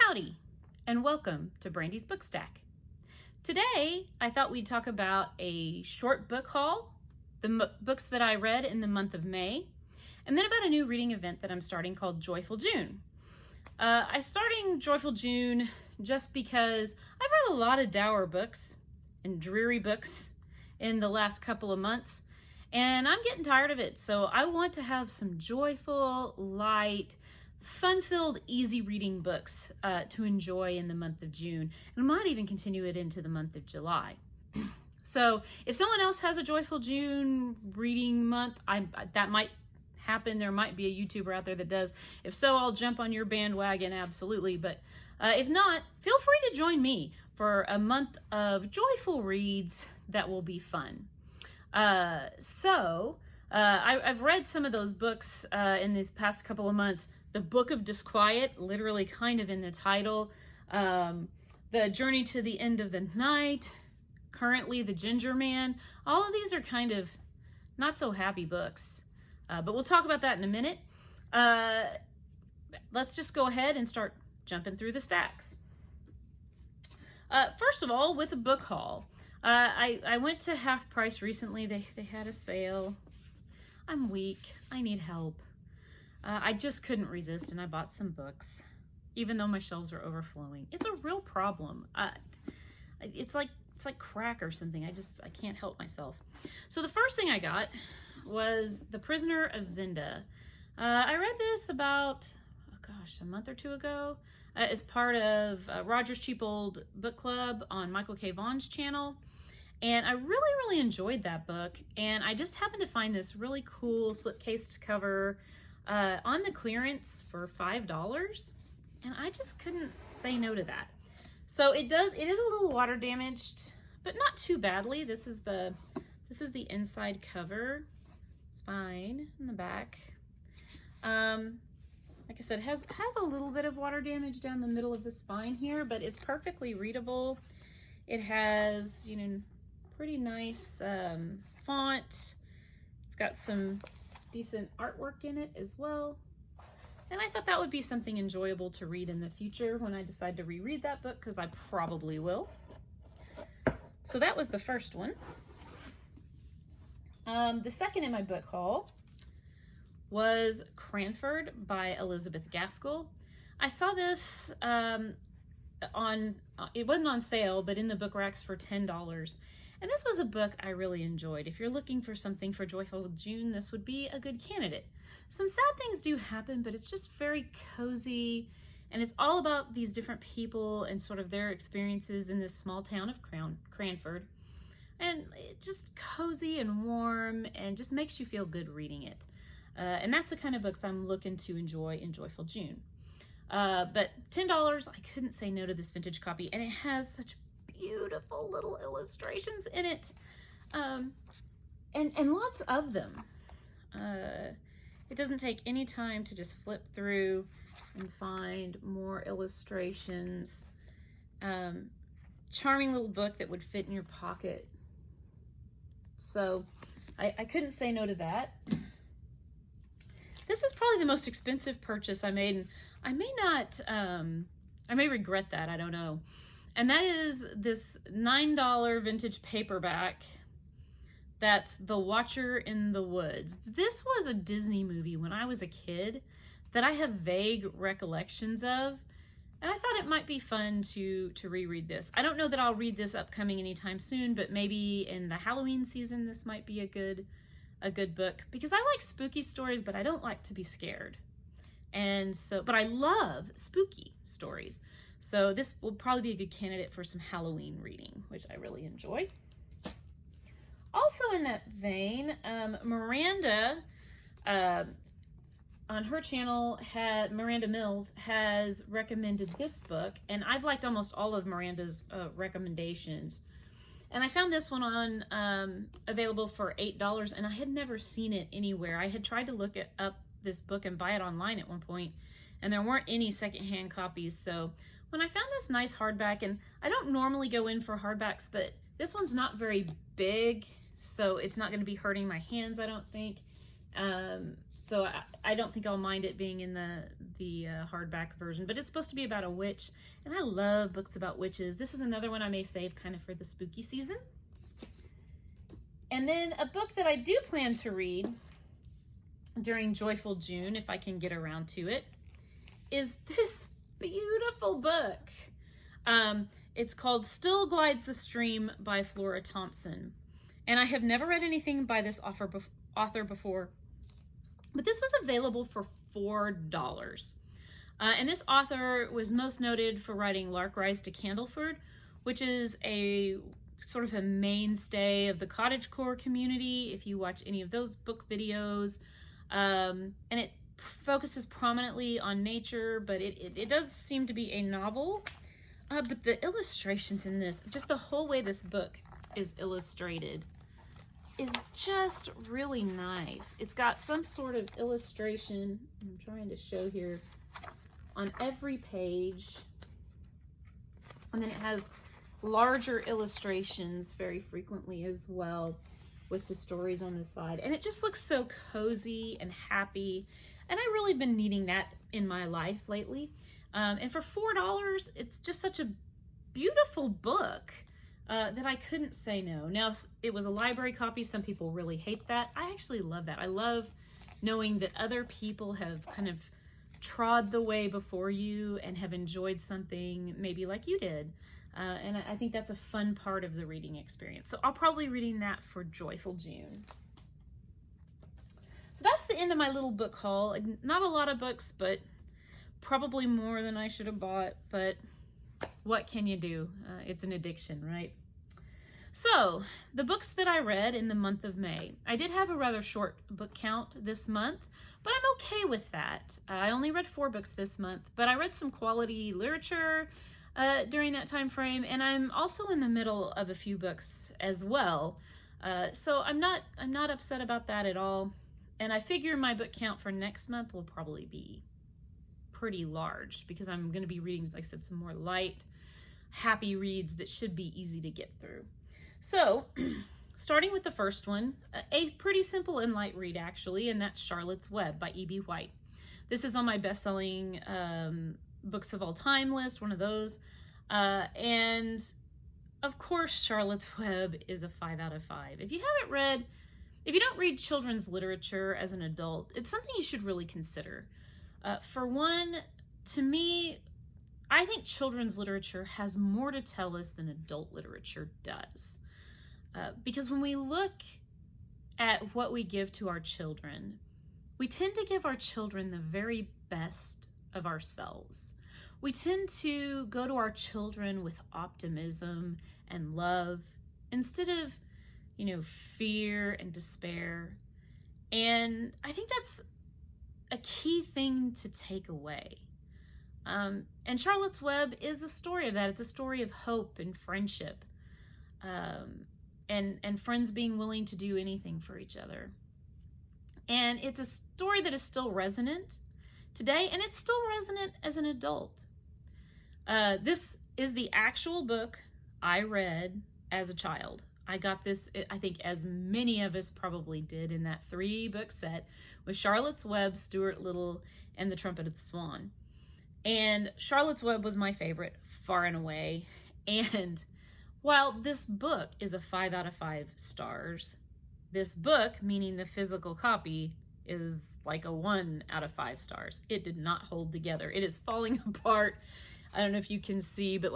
Howdy, and welcome to Brandi's Book Stack. Today, I thought we'd talk about a short book haul, the books that I read in the month of May, and then about a new reading event that I'm starting called Joyful June. I'm starting Joyful June just because I've read a lot of dour books and dreary books in the last couple of months, and I'm getting tired of it. So I want to have some joyful, light, fun-filled, easy reading books to enjoy in the month of June, and I might even continue it into the month of July. So if someone else has a Joyful June reading month, that might happen. There might be a YouTuber out there that does. If so, I'll jump on your bandwagon, absolutely. But if not, feel free to join me for a month of joyful reads that will be fun. I've read some of those books in these past couple of months. The Book of Disquiet, literally kind of in the title. The Journey to the End of the Night. Currently, The Ginger Man. All of these are kind of not so happy books. But we'll talk about that in a minute. Let's just go ahead and start jumping through the stacks. First of all, with a book haul. I went to Half Price recently. They had a sale. I'm weak. I need help. I just couldn't resist, and I bought some books, even though my shelves are overflowing. It's a real problem. It's like crack or something. I can't help myself. So the first thing I got was The Prisoner of Zenda. I read this about, a month or two ago, as part of Roger's Cheap Old Book Club on Michael K. Vaughan's channel. And I really enjoyed that book. And I just happened to find this really cool slipcased cover on the clearance for $5, and I just couldn't say no to that. So it is a little water damaged, but not too badly. This is the inside cover, spine in the back. Like I said, has a little bit of water damage down the middle of the spine here, but it's perfectly readable. It has, pretty nice font. It's got some decent artwork in it as well. And I thought that would be something enjoyable to read in the future when I decide to reread that book, because I probably will. So that was the first one. The second in my book haul was Cranford by Elizabeth Gaskell. I saw this it wasn't on sale, but in the book racks for $10. And this was a book I really enjoyed. If you're looking for something for Joyful June, this would be a good candidate. Some sad things do happen, but it's just very cozy. And it's all about these different people and sort of their experiences in this small town of Cranford. And it's just cozy and warm and just makes you feel good reading it. And that's the kind of books I'm looking to enjoy in Joyful June. But $10, I couldn't say no to this vintage copy. And it has such beautiful little illustrations in it, and lots of them. It doesn't take any time to just flip through and find more illustrations. Charming little book that would fit in your pocket. So I couldn't say no to that. This is probably the most expensive purchase I made, and I may regret that, I don't know. And that is this $9 vintage paperback that's The Watcher in the Woods. This was a Disney movie when I was a kid that I have vague recollections of, and I thought it might be fun to reread this. I don't know that I'll read this upcoming anytime soon, but maybe in the Halloween season this might be a good book, because I like spooky stories, but I don't like to be scared. But I love spooky stories. So this will probably be a good candidate for some Halloween reading, which I really enjoy. Also in that vein, Miranda, on her channel, Miranda Mills has recommended this book, and I've liked almost all of Miranda's recommendations. And I found this one on available for $8, and I had never seen it anywhere. I had tried to look up this book and buy it online at one point, and there weren't any secondhand copies. So when I found this nice hardback, and I don't normally go in for hardbacks, but this one's not very big, so it's not going to be hurting my hands, I don't think. So I don't think I'll mind it being in the hardback version, but it's supposed to be about a witch, and I love books about witches. This is another one I may save kind of for the spooky season. And then a book that I do plan to read during Joyful June, if I can get around to it, is this beautiful book. It's called Still Glides the Stream by Flora Thompson. And I have never read anything by this author before, but this was available for $4. And this author was most noted for writing Lark Rise to Candleford, which is a sort of a mainstay of the cottagecore community, if you watch any of those book videos. And it focuses prominently on nature, but it does seem to be a novel. But the illustrations in this, just the whole way this book is illustrated, is just really nice. It's got some sort of illustration, I'm trying to show here, on every page. And then it has larger illustrations very frequently as well, with the stories on the side. And it just looks so cozy and happy. And I've really been needing that in my life lately. And for $4, it's just such a beautiful book that I couldn't say no. Now, it was a library copy. Some people really hate that. I actually love that. I love knowing that other people have kind of trod the way before you and have enjoyed something maybe like you did. And I think that's a fun part of the reading experience. So I'll probably be reading that for Joyful June. So that's the end of my little book haul. Not a lot of books, but probably more than I should have bought. But what can you do? It's an addiction, right? So the books that I read in the month of May. I did have a rather short book count this month, but I'm okay with that. I only read 4 books this month, but I read some quality literature during that time frame, and I'm also in the middle of a few books as well. So I'm not upset about that at all. And I figure my book count for next month will probably be pretty large because I'm going to be reading, like I said, some more light, happy reads that should be easy to get through. So starting with the first one, a pretty simple and light read actually, and that's Charlotte's Web by E.B. White. This is on my best-selling books of all time list, one of those. And of course, Charlotte's Web is a 5 out of 5. If you don't read children's literature as an adult, it's something you should really consider. For one, to me, I think children's literature has more to tell us than adult literature does. Because when we look at what we give to our children, we tend to give our children the very best of ourselves. We tend to go to our children with optimism and love instead of, fear and despair. And I think that's a key thing to take away. And Charlotte's Web is a story of that. It's a story of hope and friendship, and friends being willing to do anything for each other. And it's a story that is still resonant today, and it's still resonant as an adult. This is the actual book I read as a child. I got this, I think, as many of us probably did, in that 3-book set with Charlotte's Web, Stuart Little, and The Trumpet of the Swan. And Charlotte's Web was my favorite, far and away. And while this book is a 5 out of 5 stars, this book, meaning the physical copy, is like a 1 out of 5 stars. It did not hold together. It is falling apart. I don't know if you can see, but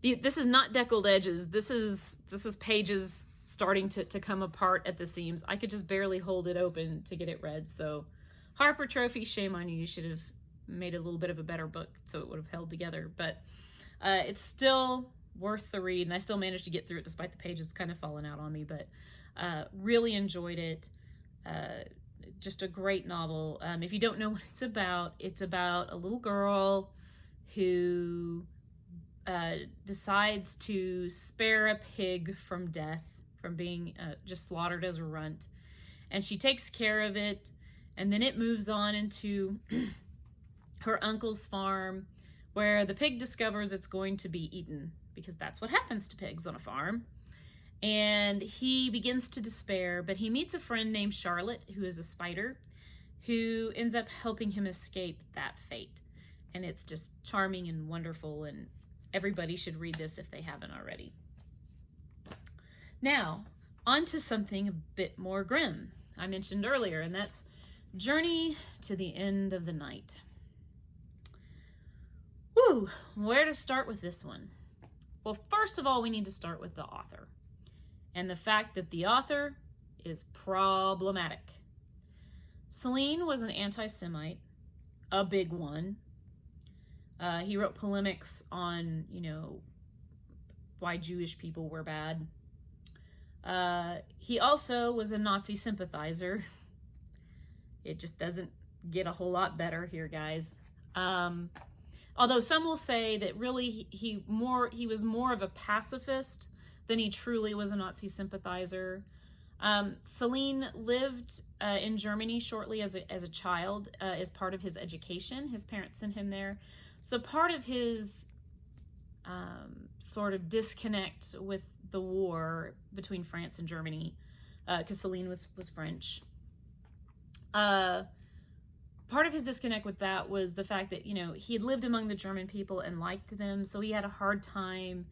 this is not deckled edges. This is pages starting to come apart at the seams. I could just barely hold it open to get it read. So Harper Trophy, shame on you. You should have made a little bit of a better book so it would have held together. But it's still worth the read, and I still managed to get through it despite the pages kind of falling out on me. But really enjoyed it. Just a great novel. If you don't know what it's about a little girl who decides to spare a pig from death, from being just slaughtered as a runt. And she takes care of it, and then it moves on into her uncle's farm, where the pig discovers it's going to be eaten, because that's what happens to pigs on a farm. And he begins to despair, but he meets a friend named Charlotte, who is a spider, who ends up helping him escape that fate. And it's just charming and wonderful, and everybody should read this if they haven't already. Now, on to something a bit more grim I mentioned earlier, and that's Journey to the End of the Night. Woo! Where to start with this one? Well, first of all, we need to start with the author, and the fact that the author is problematic. Celine was an anti-Semite, a big one. He wrote polemics on, why Jewish people were bad. He also was a Nazi sympathizer. It just doesn't get a whole lot better here, guys. Although some will say that really he was more of a pacifist than he truly was a Nazi sympathizer. Celine lived in Germany shortly as a child as part of his education. His parents sent him there. So part of his sort of disconnect with the war between France and Germany, because Celine was French, part of his disconnect with that was the fact that, he had lived among the German people and liked them, so he had a hard time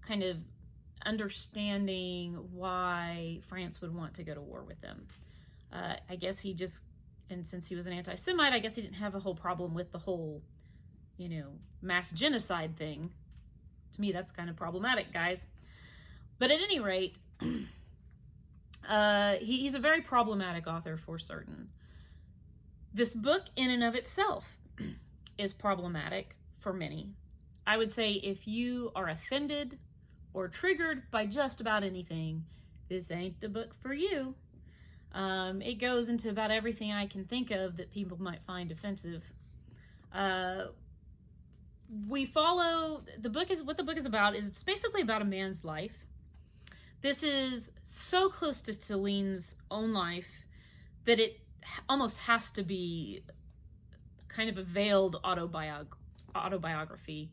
kind of understanding why France would want to go to war with them. I guess and since he was an anti-Semite, I guess he didn't have a whole problem with the whole, mass genocide thing. To me, that's kind of problematic, guys. But at any rate, he's a very problematic author for certain. This book in and of itself is problematic for many. I would say if you are offended or triggered by just about anything, this ain't the book for you. It goes into about everything I can think of that people might find offensive. What the book is about is it's basically about a man's life. This is so close to Celine's own life that it almost has to be kind of a veiled autobiography.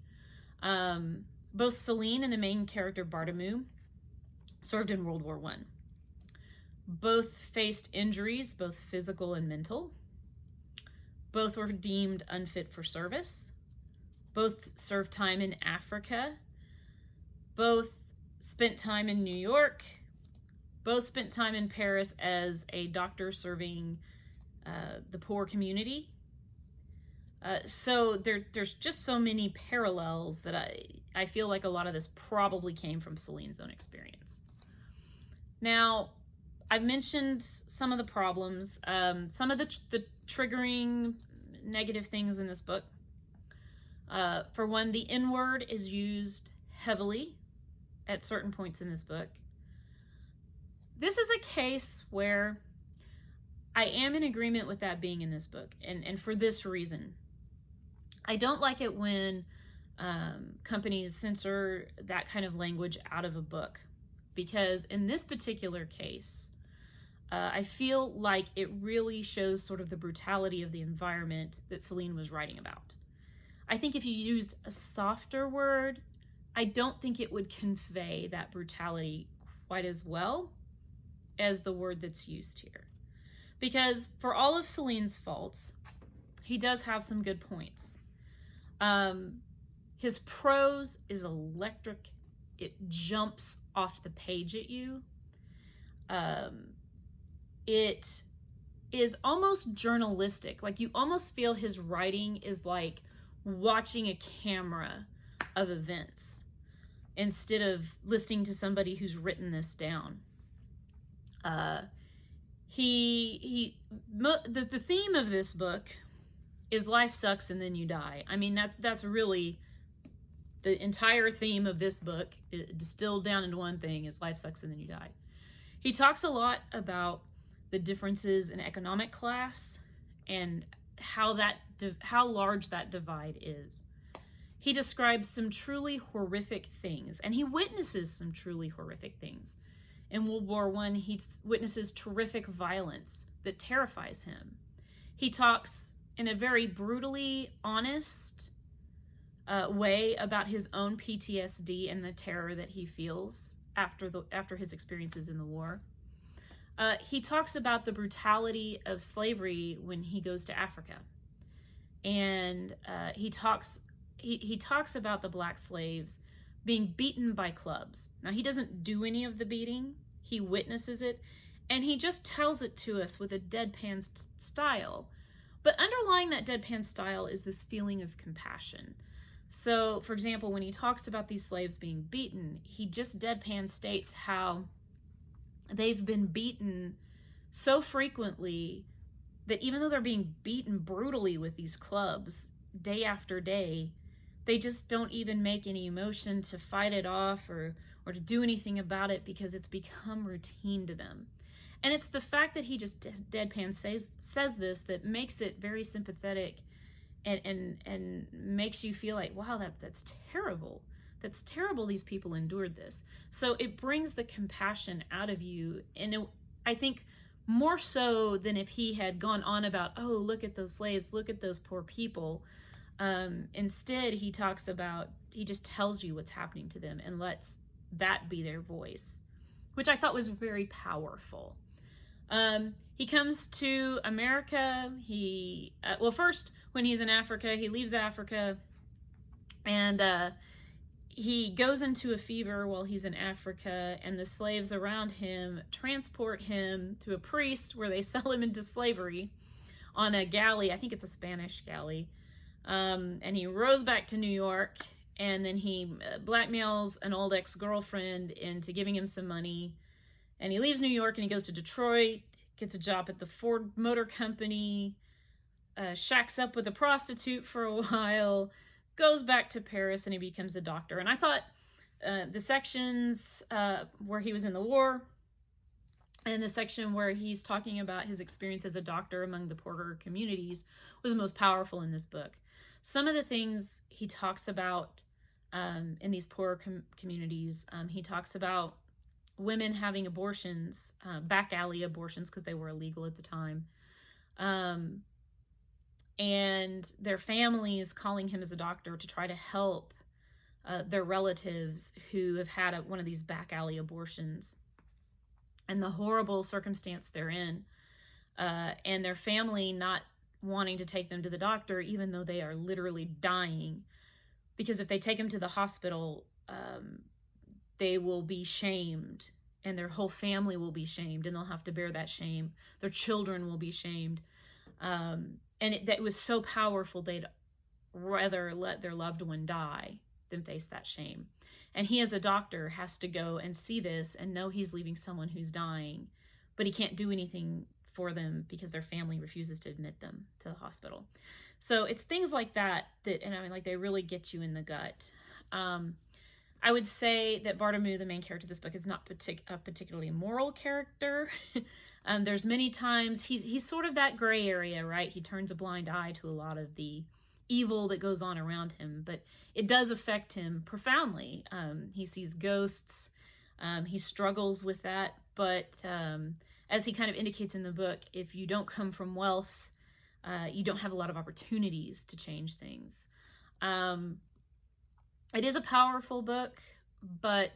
Both Celine and the main character Bartholomew served in World War I. Both faced injuries, both physical and mental. Both were deemed unfit for service. Both served time in Africa. Both spent time in New York. Both spent time in Paris as a doctor serving the poor community. So there's just so many parallels that I feel like a lot of this probably came from Celine's own experience. Now, I've mentioned some of the problems, some of the triggering negative things in this book. For one, the N-word is used heavily at certain points in this book. This is a case where I am in agreement with that being in this book, and for this reason. I don't like it when companies censor that kind of language out of a book, because in this particular case, I feel like it really shows sort of the brutality of the environment that Celine was writing about. I think if you used a softer word, I don't think it would convey that brutality quite as well as the word that's used here. Because for all of Celine's faults, he does have some good points. His prose is electric. It jumps off the page at you. It is almost journalistic. Like, you almost feel his writing is like watching a camera of events instead of listening to somebody who's written this down. The theme of this book is life sucks and then you die. I mean, that's really the entire theme of this book, distilled down into one thing, is life sucks and then you die. He talks a lot about the differences in economic class and how large that divide is. He describes some truly horrific things, and he witnesses some truly horrific things. In World War I, he witnesses terrific violence that terrifies him. He talks in a very brutally honest way about his own PTSD and the terror that he feels after his experiences in the war. he talks about the brutality of slavery when he goes to Africa. And he talks about the black slaves being beaten by clubs. Now, he doesn't do any of the beating. He witnesses it, and he just tells it to us with a deadpan style. But underlying that deadpan style is this feeling of compassion. So, for example, when he talks about these slaves being beaten, he just deadpan states how they've been beaten so frequently that even though they're being beaten brutally with these clubs day after day, they just don't even make any emotion to fight it off or to do anything about it because it's become routine to them. And it's the fact that he just deadpan says this that makes it very sympathetic and makes you feel like, wow, that's terrible. That's terrible these people endured this. So it brings the compassion out of you. And I think more so than if he had gone on about, oh, look at those slaves, look at those poor people. Instead, he just tells you what's happening to them and lets that be their voice, which I thought was very powerful. He comes to America. First, when he's in Africa, he leaves Africa, and he goes into a fever while he's in Africa, and the slaves around him transport him to a priest where they sell him into slavery on a galley. I think it's a Spanish galley. And he rows back to New York, and then he blackmails an old ex-girlfriend into giving him some money. And he leaves New York and he goes to Detroit, gets a job at the Ford Motor Company, shacks up with a prostitute for a while, goes back to Paris, and he becomes a doctor. And I thought the sections where he was in the war and the section where he's talking about his experience as a doctor among the poorer communities was the most powerful in this book. Some of the things he talks about in these poorer communities, he talks about women having abortions, back alley abortions, because they were illegal at the time, and their families calling him as a doctor to try to help their relatives who have had one of these back alley abortions, and the horrible circumstance they're in, and their family not wanting to take them to the doctor even though they are literally dying, because if they take them to the hospital, they will be shamed, and their whole family will be shamed, and they'll have to bear that shame. Their children will be shamed. And that was so powerful, they'd rather let their loved one die than face that shame. And he, as a doctor, has to go and see this and know he's leaving someone who's dying, but he can't do anything for them because their family refuses to admit them to the hospital. So it's things like that, and I mean, like, they really get you in the gut. I would say that Bartholomew, the main character of this book, is not a particularly moral character. There's many times he's sort of that gray area, right? He turns a blind eye to a lot of the evil that goes on around him, but it does affect him profoundly. He sees ghosts. He struggles with that, but as he kind of indicates in the book, if you don't come from wealth, you don't have a lot of opportunities to change things. It is a powerful book, but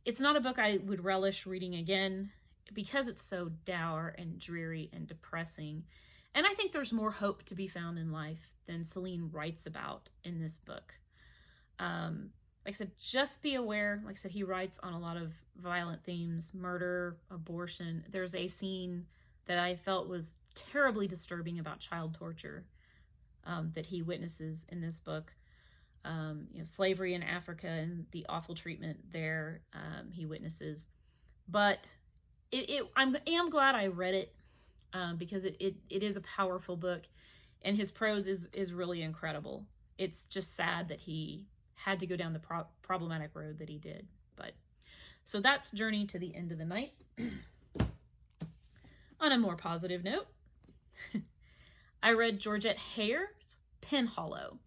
it's not a book I would relish reading again because it's so dour and dreary and depressing. And I think there's more hope to be found in life than Celine writes about in this book. Like I said, just be aware. Like I said, he writes on a lot of violent themes, murder, abortion. There's a scene that I felt was terribly disturbing about child torture that he witnesses in this book. Slavery in Africa and the awful treatment there he witnesses. But I am glad I read it because it is a powerful book, and his prose is really incredible. It's just sad that he had to go down the problematic road that he did. But so that's Journey to the End of the Night. On a more positive note, I read Georgette Heyer's Penhollow.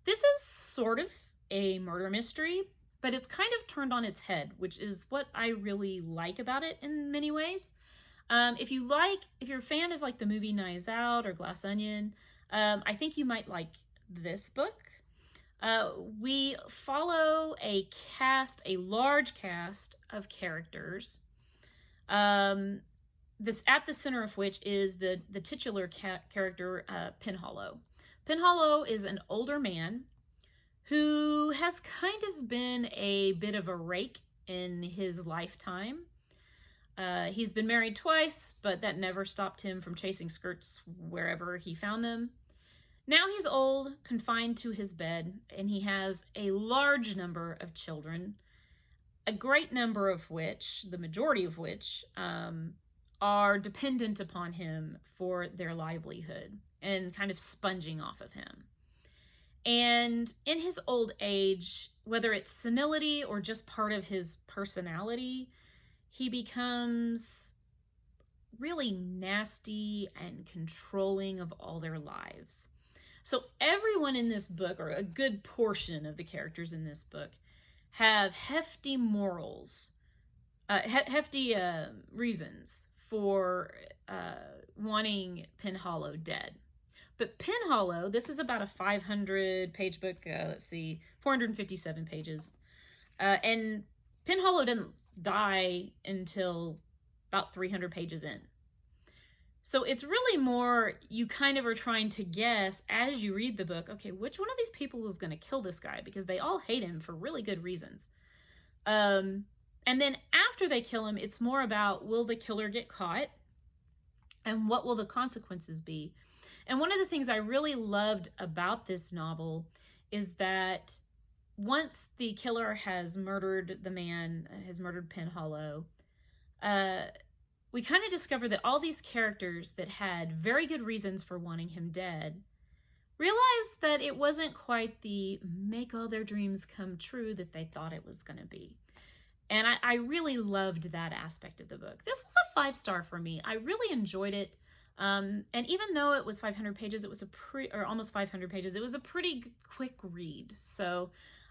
This is sort of a murder mystery, but it's kind of turned on its head, which is what I really like about it in many ways. If you're a fan of like the movie Knives Out or Glass Onion, I think you might like this book. We follow a large cast of characters that this at the center of which is the titular character, Penhollow. Penhollow is an older man who has kind of been a bit of a rake in his lifetime. He's been married twice, but that never stopped him from chasing skirts wherever he found them. Now he's old, confined to his bed, and he has a large number of children, a great number of which, the majority of which, are dependent upon him for their livelihood and kind of sponging off of him. And in his old age, whether it's senility or just part of his personality, he becomes really nasty and controlling of all their lives. So everyone in this book, or a good portion of the characters in this book, have hefty morals, hefty reasons for wanting Penhollow dead. But Penhollow, this is about a 500-page book, 457 pages. And Penhollow didn't die until about 300 pages in. So it's really more, you kind of are trying to guess as you read the book, okay, which one of these people is going to kill this guy? Because they all hate him for really good reasons. And then after they kill him, it's more about, will the killer get caught? And what will the consequences be? And one of the things I really loved about this novel is that once the killer has murdered the man, has murdered Penhollow, we kind of discover that all these characters that had very good reasons for wanting him dead realized that it wasn't quite the make all their dreams come true that they thought it was going to be. And I really loved that aspect of the book. This was a 5-star for me. I really enjoyed it. And even though it was 500 pages, it was or almost 500 pages, it was a pretty quick read. So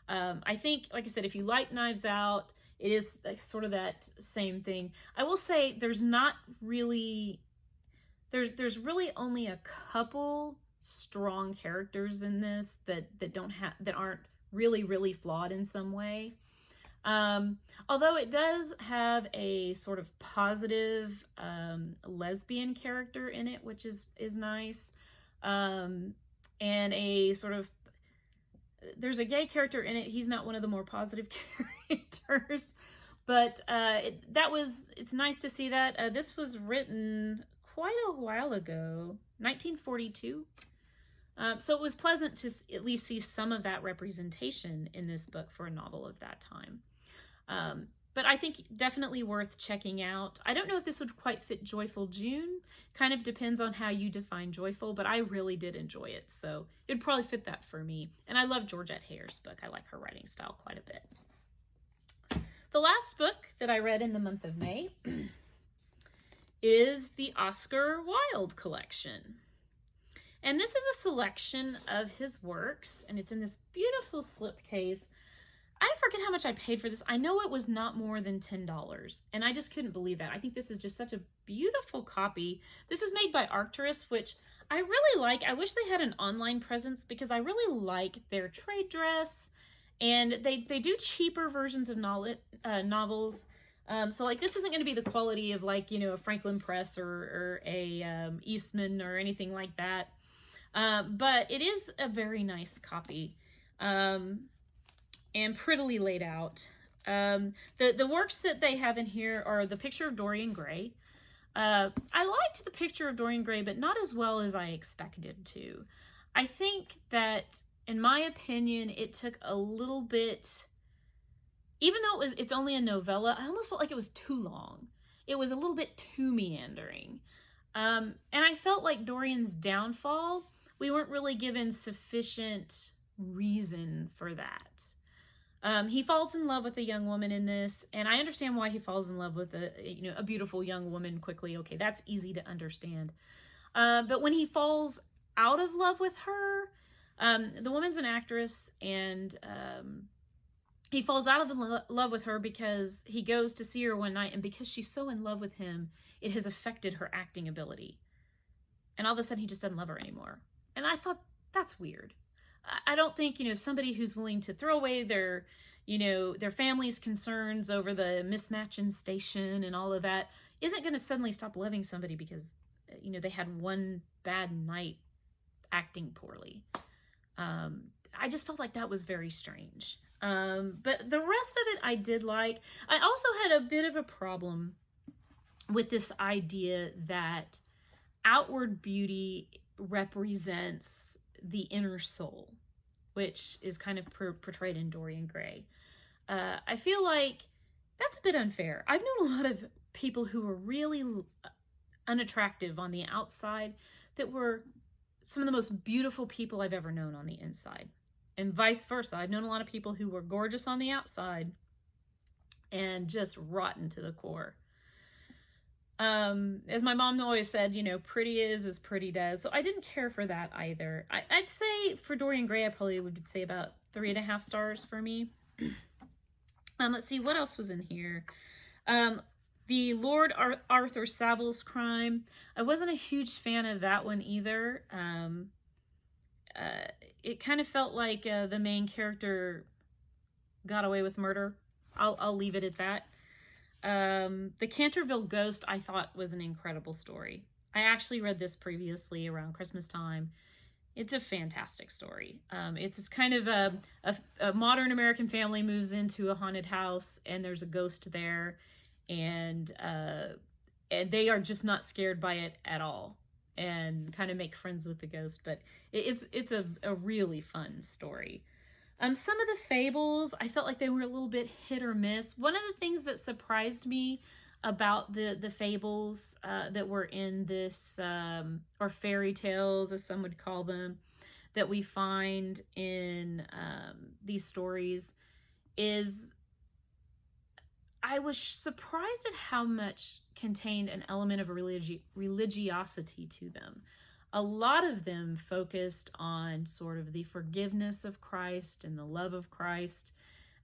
I think, like I said, if you like Knives Out, it is sort of that same thing. I will say there's not really, there's really only a couple strong characters in this that aren't really flawed in some way. Although it does have a sort of positive lesbian character in it, which is nice. And a sort of, there's a gay character in it. He's not one of the more positive characters, but it's nice to see that. This was written quite a while ago, 1942. So it was pleasant to at least see some of that representation in this book for a novel of that time. But I think definitely worth checking out. I don't know if this would quite fit Joyful June. Kind of depends on how you define joyful, but I really did enjoy it. So it would probably fit that for me. And I love Georgette Heyer's book. I like her writing style quite a bit. The last book that I read in the month of May is the Oscar Wilde collection. And this is a selection of his works, and it's in this beautiful slipcase. I forget how much I paid for this. I know it was not more than $10, and I just couldn't believe that. I think this is just such a beautiful copy. This is made by Arcturus, which I really like. I wish they had an online presence because I really like their trade dress, and they do cheaper versions of novels. So like this isn't going to be the quality of like, you know, a Franklin Press or a Eastman or anything like that. But it is a very nice copy. And prettily laid out. The works that they have in here are the picture of Dorian Gray. I liked the picture of Dorian Gray, but not as well as I expected to. I think that, in my opinion, it took a little bit, even though it's only a novella, I almost felt like it was too long. It was a little bit too meandering. And I felt like Dorian's downfall, we weren't really given sufficient reason for that. He falls in love with a young woman in this, and I understand why he falls in love with a beautiful young woman quickly. Okay, that's easy to understand. But when he falls out of love with her, the woman's an actress, and he falls out of love with her because he goes to see her one night, and because she's so in love with him, it has affected her acting ability. And all of a sudden, he just doesn't love her anymore. And I thought, that's weird. I don't think, somebody who's willing to throw away their family's concerns over the mismatch in station and all of that, isn't going to suddenly stop loving somebody because, they had one bad night acting poorly. I just felt like that was very strange. But the rest of it I did like. I also had a bit of a problem with this idea that outward beauty represents the inner soul, which is kind of portrayed in Dorian Gray. I feel like that's a bit unfair. I've known a lot of people who were really unattractive on the outside that were some of the most beautiful people I've ever known on the inside. And vice versa. I've known a lot of people who were gorgeous on the outside and just rotten to the core. As my mom always said, pretty is as pretty does. So I didn't care for that either. I'd say for Dorian Gray, I probably would say about 3.5 stars for me. Let's see, what else was in here? The Lord Arthur Saville's Crime. I wasn't a huge fan of that one either. It kind of felt like the main character got away with murder. I'll leave it at that. The Canterville Ghost I thought was an incredible story. I actually read this previously around Christmas time. It's a fantastic story. It's kind of a modern American family moves into a haunted house and there's a ghost there, and they are just not scared by it at all and kind of make friends with the ghost. But it's a really fun story. Some of the fables, I felt like they were a little bit hit or miss. One of the things that surprised me about the fables that were in this, or fairy tales, as some would call them, that we find in these stories, is I was surprised at how much contained an element of religiosity to them. A lot of them focused on sort of the forgiveness of Christ and the love of Christ.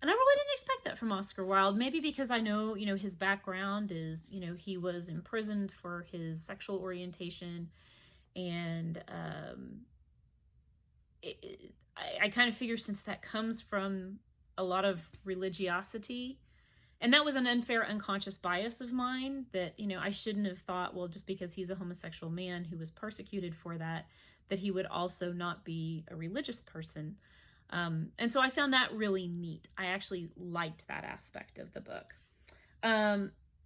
And I really didn't expect that from Oscar Wilde, maybe because I know, his background is, he was imprisoned for his sexual orientation. And I kind of figure since that comes from a lot of religiosity, and that was an unfair, unconscious bias of mine that, I shouldn't have thought, well, just because he's a homosexual man who was persecuted for that he would also not be a religious person. And so I found that really neat. I actually liked that aspect of the book.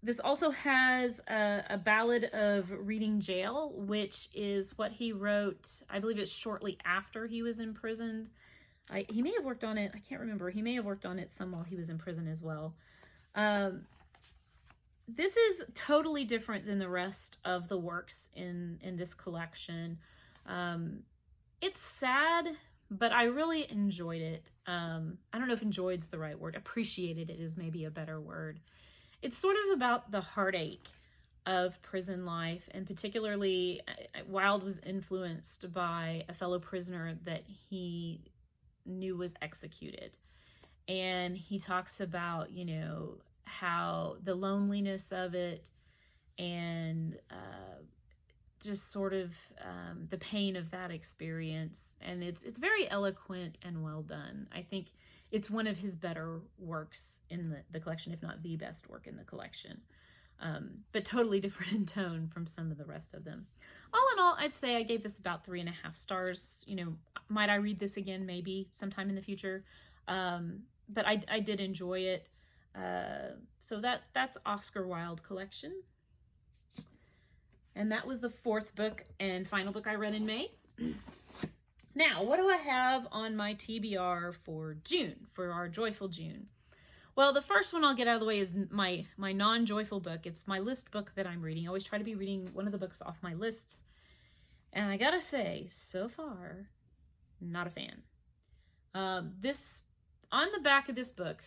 This also has a Ballad of Reading Jail, which is what he wrote, I believe it's shortly after he was imprisoned. He may have worked on it, I can't remember. He may have worked on it some while he was in prison as well. This is totally different than the rest of the works in this collection. It's sad, but I really enjoyed it. I don't know if enjoyed's the right word. Appreciated it is maybe a better word. It's sort of about the heartache of prison life, and particularly Wilde was influenced by a fellow prisoner that he knew was executed. And he talks about, how the loneliness of it and just sort of the pain of that experience. And it's very eloquent and well done. I think it's one of his better works in the collection, if not the best work in the collection. But totally different in tone from some of the rest of them. All in all, I'd say I gave this about 3.5 stars. Might I read this again maybe sometime in the future? But I did enjoy it. So that's Oscar Wilde collection. And that was the 4th book and final book I read in May. Now, what do I have on my TBR for June, for our joyful June? Well, the first one I'll get out of the way is my non-joyful book. It's my list book that I'm reading. I always try to be reading one of the books off my lists. And I gotta say, so far, not a fan. On the back of this book,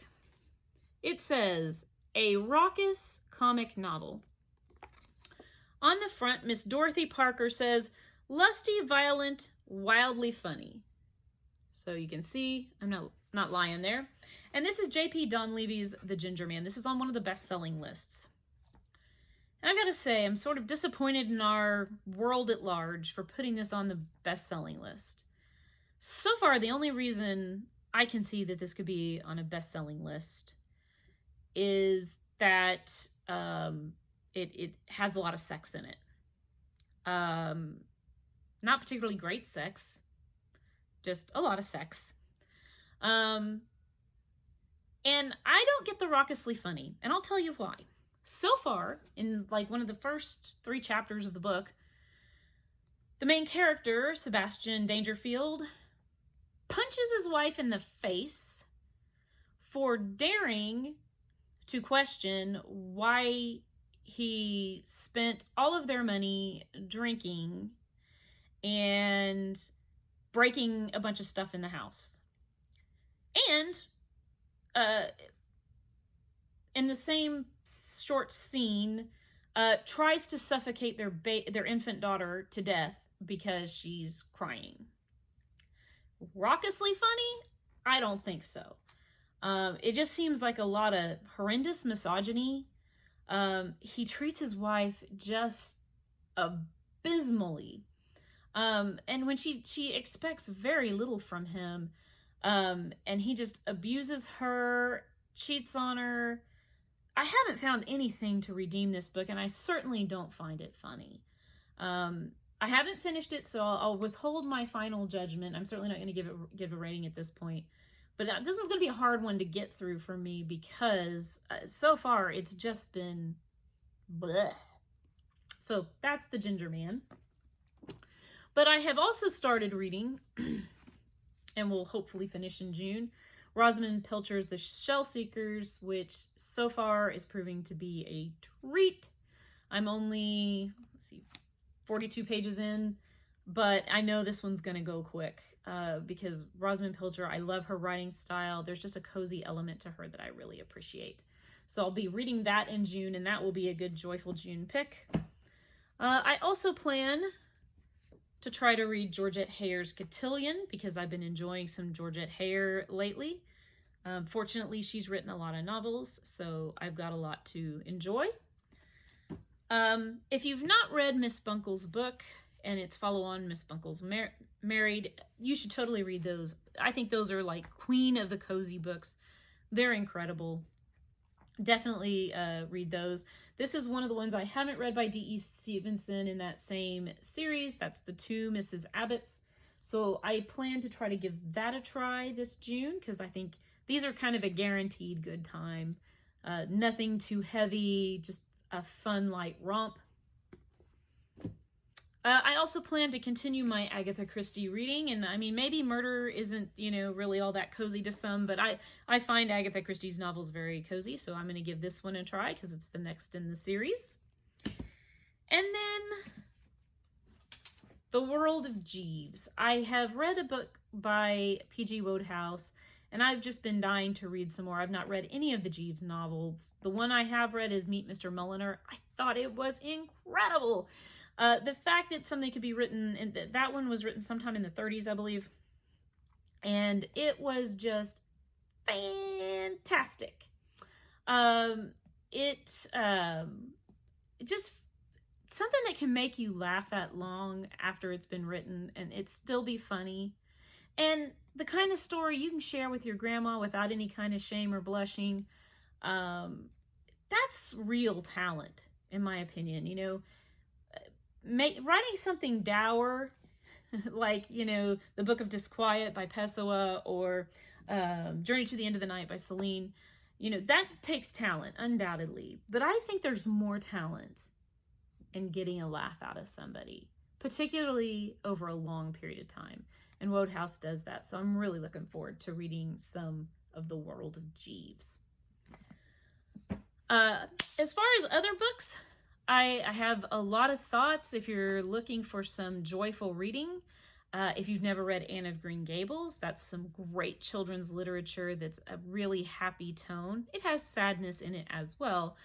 it says, a raucous comic novel. On the front, Miss Dorothy Parker says, lusty, violent, wildly funny. So you can see, I'm not lying there. And this is J.P. Donleavy's The Ginger Man. This is on one of the best-selling lists. And I've got to say, I'm sort of disappointed in our world at large for putting this on the best-selling list. So far, the only reason I can see that this could be on a best-selling list is that it has a lot of sex in it. Not particularly great sex, just a lot of sex. And I don't get the raucously funny, and I'll tell you why. So far, in like one of the first 3 chapters of the book, the main character, Sebastian Dangerfield, punches his wife in the face for daring to question why he spent all of their money drinking and breaking a bunch of stuff in the house. And in the same short scene, tries to suffocate their infant daughter to death because she's crying. Raucously funny? I don't think so. It just seems like a lot of horrendous misogyny. He treats his wife just abysmally. And when she expects very little from him, and he just abuses her, cheats on her. I haven't found anything to redeem this book, and I certainly don't find it funny. I haven't finished it, so I'll withhold my final judgment. I'm certainly not going to give a rating at this point. But this one's going to be a hard one to get through for me because so far it's just been bleh. So that's The Ginger Man. But I have also started reading, and will hopefully finish in June, Rosamund Pilcher's The Shell Seekers, which so far is proving to be a treat. I'm only, 42 pages in, but I know this one's going to go quick because Rosamund Pilcher, I love her writing style. There's just a cozy element to her that I really appreciate. So I'll be reading that in June, and that will be a good Joyful June pick. I also plan to try to read Georgette Heyer's Cotillion because I've been enjoying some Georgette Heyer lately. Fortunately, she's written a lot of novels, so I've got a lot to enjoy. If you've not read Miss Bunkle's book and its follow-on, Miss Bunkle's Married, you should totally read those. I think those are like queen of the cozy books. They're incredible. Definitely read those. This is one of the ones I haven't read by D.E. Stevenson in that same series. That's the 2 Mrs. Abbotts. So I plan to try to give that a try this June because I think these are kind of a guaranteed good time. Nothing too heavy, just a fun, light romp. I also plan to continue my Agatha Christie reading, and I mean, maybe murder isn't, really all that cozy to some, but I find Agatha Christie's novels very cozy, so I'm going to give this one a try because it's the next in the series. And then The World of Jeeves. I have read a book by P.G. Wodehouse, and I've just been dying to read some more. I've not read any of the Jeeves novels. The one I have read is Meet Mr. Mulliner. I thought it was incredible. The fact that something could be written, and that one was written sometime in the 30s, I believe, and it was just fantastic. Just something that can make you laugh that long after it's been written, and it still be funny. And the kind of story you can share with your grandma without any kind of shame or blushing. That's real talent, in my opinion. Writing something dour, like, The Book of Disquiet by Pessoa or Journey to the End of the Night by Celine, that takes talent, undoubtedly. But I think there's more talent in getting a laugh out of somebody, particularly over a long period of time. And Wodehouse does that. So I'm really looking forward to reading some of The World of Jeeves. As far as other books, I have a lot of thoughts if you're looking for some joyful reading. If you've never read Anne of Green Gables, that's some great children's literature that's a really happy tone. It has sadness in it as well.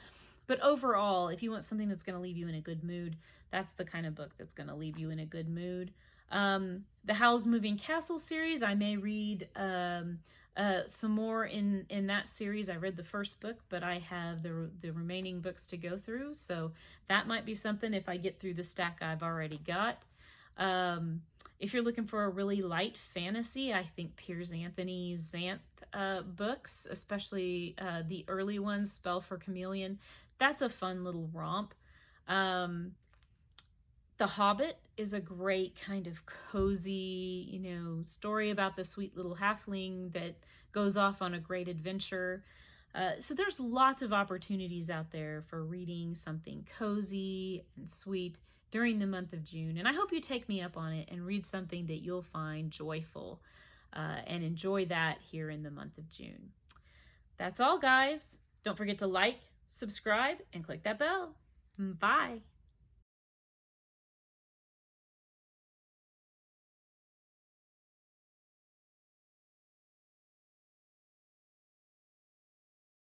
But overall, if you want something that's going to leave you in a good mood, that's the kind of book that's going to leave you in a good mood. The Howl's Moving Castle series, I may read some more in that series. I read the first book, but I have the remaining books to go through, so that might be something if I get through the stack I've already got. If you're looking for a really light fantasy, I think Piers Anthony's Xanth books, especially the early ones, Spell for Chameleon, that's a fun little romp. The Hobbit is a great kind of cozy, story about the sweet little halfling that goes off on a great adventure. So there's lots of opportunities out there for reading something cozy and sweet during the month of June. And I hope you take me up on it and read something that you'll find joyful and enjoy that here in the month of June. That's all, guys. Don't forget to like, subscribe, and click that bell. Bye.